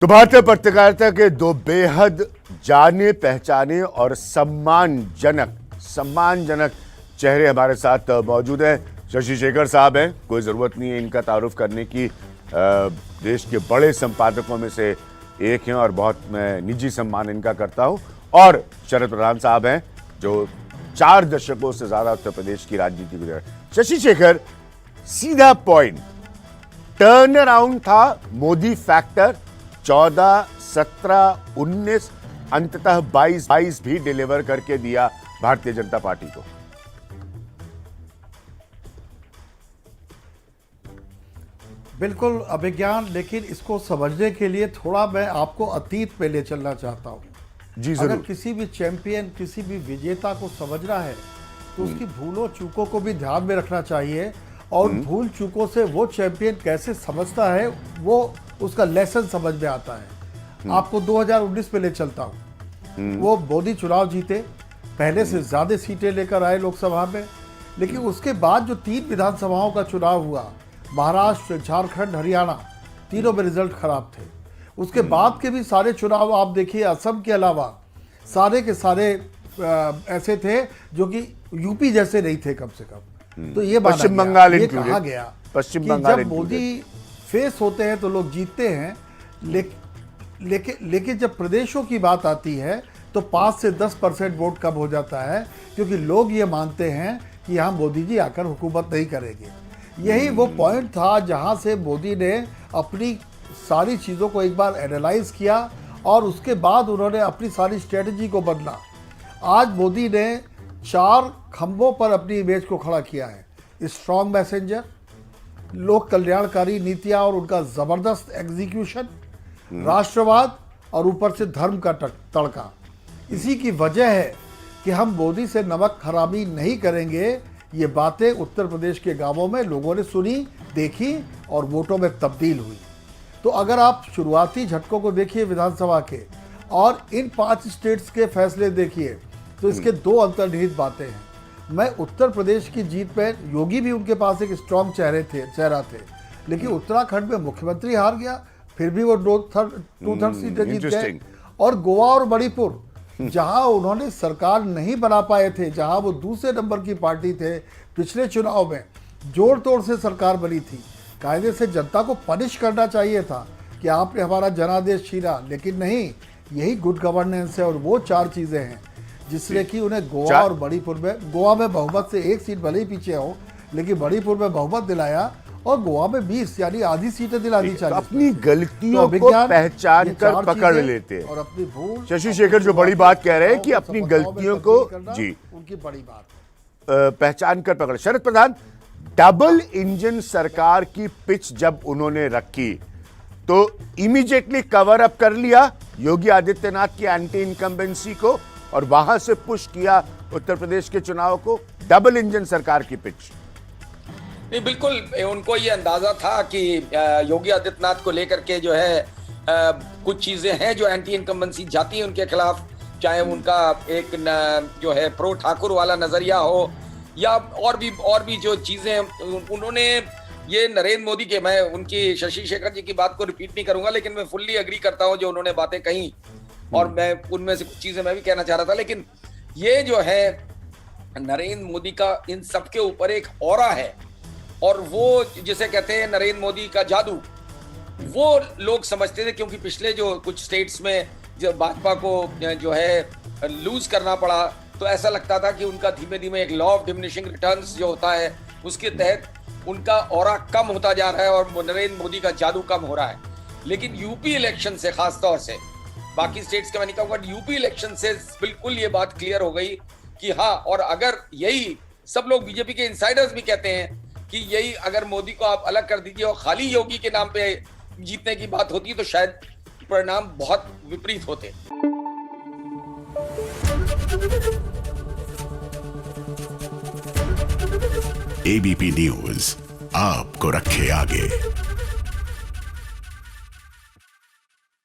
तो भारतीय पत्रकारिता के दो बेहद जाने पहचाने और सम्मानजनक चेहरे हमारे साथ मौजूद हैं। शशि शेखर साहब हैं, कोई ज़रूरत नहीं है इनका तारुफ करने की। देश के बड़े संपादकों में से एक हैं और बहुत मैं निजी सम्मान इनका करता हूं। और शरद प्रधान साहब हैं जो 4 दशकों से ज़्यादा उत्तर प्रदेश की राजनीति गुजरे। शशि शेखर, सीधा पॉइंट, टर्न अराउंड था मोदी फैक्टर 14, 17, 19, अंततः 22 भी डिलीवर करके दिया भारतीय जनता पार्टी को। बिल्कुल अभिज्ञान, लेकिन इसको समझने के लिए थोड़ा मैं आपको अतीत पे ले चलना चाहता हूँ। जी जरूर। अगर किसी भी चैंपियन, किसी भी विजेता को समझना है तो उसकी भूलों चूकों को भी ध्यान में रखना चाहिए और भूल चूकों से वो चैंपियन कैसे समझता है वो उसका लेसन समझ में आता है। आपको 2019 पे ले चलता हूँ। वो मोदी चुनाव जीते, पहले से ज्यादा सीटें लेकर आए लोकसभा में, लेकिन उसके बाद जो 3 विधानसभाओं का चुनाव हुआ, महाराष्ट्र, झारखंड, हरियाणा, तीनों में रिजल्ट खराब थे। उसके बाद के भी सारे चुनाव आप देखिए, असम के अलावा सारे के सारे ऐसे थे जो कि यूपी जैसे नहीं थे कम से कम। तो ये पश्चिम बंगाल ये कहा गया पश्चिम कि बंगाल जब मोदी फेस होते हैं तो लोग जीतते हैं, लेकिन जब प्रदेशों की बात आती है तो 5 से 10% वोट कम हो जाता है, क्योंकि लोग ये मानते हैं कि यहाँ मोदी जी आकर हुकूमत नहीं करेंगे। यही वो पॉइंट था जहाँ से मोदी ने अपनी सारी चीज़ों को एक बार एनालाइज किया और उसके बाद उन्होंने अपनी सारी स्ट्रेटजी को बदला। आज मोदी ने 4 खंभों पर अपनी इमेज को खड़ा किया है। स्ट्रॉन्ग मैसेंजर, लोक कल्याणकारी नीतियां और उनका जबरदस्त एग्जीक्यूशन, राष्ट्रवाद और ऊपर से धर्म का तड़का। इसी की वजह है कि हम मोदी से नमक हरामी नहीं करेंगे। ये बातें उत्तर प्रदेश के गांवों में लोगों ने सुनी, देखी और वोटों में तब्दील हुई। तो अगर आप शुरुआती झटकों को देखिए विधानसभा के और इन 5 स्टेट्स के फैसले देखिए तो इसके 2 अंतर्निहित बातें हैं। मैं उत्तर प्रदेश की जीत पे, योगी भी उनके पास एक स्ट्रॉन्ग चेहरा थे, लेकिन उत्तराखंड में मुख्यमंत्री हार गया, फिर भी वो 2/3 सीटें जीत गए। और गोवा और मणिपुर जहां उन्होंने सरकार नहीं बना पाए थे, जहां वो दूसरे नंबर की पार्टी थे, पिछले चुनाव में जोड़ तोड़ से सरकार बनी थी। कायदे से जनता को पनिश करना चाहिए था कि आपने हमारा जनादेश छीना, लेकिन नहीं, यही गुड गवर्नेंस है। और वो 4 चीज़ें हैं जिसने कि उन्हें गोवा और मणिपुर में, गोवा में बहुमत से 1 सीट भले ही पीछे हो, लेकिन मणिपुर में बहुमत दिलाया और गोवा में 20 यानी आधी सीटें दिला दी। अपनी गलतियों को पहचान कर पकड़ लेते हैं और अपनी भूल। शशि शेखर जो बड़ी बात कह रहे हैं कि अपनी गलतियों को जी उनकी बड़ी बात पहचान कर पकड़। शरद प्रधान, डबल इंजन सरकार की पिच जब उन्होंने रखी तो इमीडिएटली कवर अप कर लिया योगी आदित्यनाथ की एंटी इनकम्बेंसी को और वहां से पुश किया उत्तर प्रदेश के चुनाव को। डबल इंजन सरकार की पिच नहीं, बिल्कुल उनको ये अंदाजा था कि योगी आदित्यनाथ को लेकर के जो है कुछ चीजें हैं जो एंटी इनकम्बेंसी जाती है उनके खिलाफ, चाहे उनका एक जो है प्रो ठाकुर वाला नजरिया हो या और भी जो चीजें उन्होंने ये नरेंद्र मोदी के, मैं उनकी शशि शेखर जी की बात को रिपीट नहीं करूंगा, लेकिन मैं फुल्ली एग्री करता हूं जो उन्होंने बातें कही और मैं उनमें से कुछ चीजें मैं भी कहना चाह रहा था। लेकिन ये जो है नरेंद्र मोदी का इन सबके ऊपर एक ऑरा है और वो जिसे कहते हैं नरेंद्र मोदी का जादू, वो लोग समझते थे, क्योंकि पिछले जो कुछ स्टेट्स में जो भाजपा को जो है लूज करना पड़ा तो ऐसा लगता था कि उनका धीमे धीमे एक लॉ ऑफ डिमिनिशिंग रिटर्न्स जो होता है उसके तहत उनका ऑरा कम होता जा रहा है और नरेंद्र मोदी का जादू कम हो रहा है। लेकिन यूपी इलेक्शन से, खास तौर से, बाकी स्टेट्स का मैं नहीं कहूँगा, यूपी इलेक्शन से बिल्कुल ये बात क्लियर हो गई कि हाँ, और अगर यही सब लोग बीजेपी के इंसाइडर्स भी कहते हैं कि यही अगर मोदी को आप अलग कर दीजिए और खाली योगी के नाम पे जीतने की बात होती तो शायद परिणाम बहुत विपरीत होते। एबीपी न्यूज आपको रखे आगे।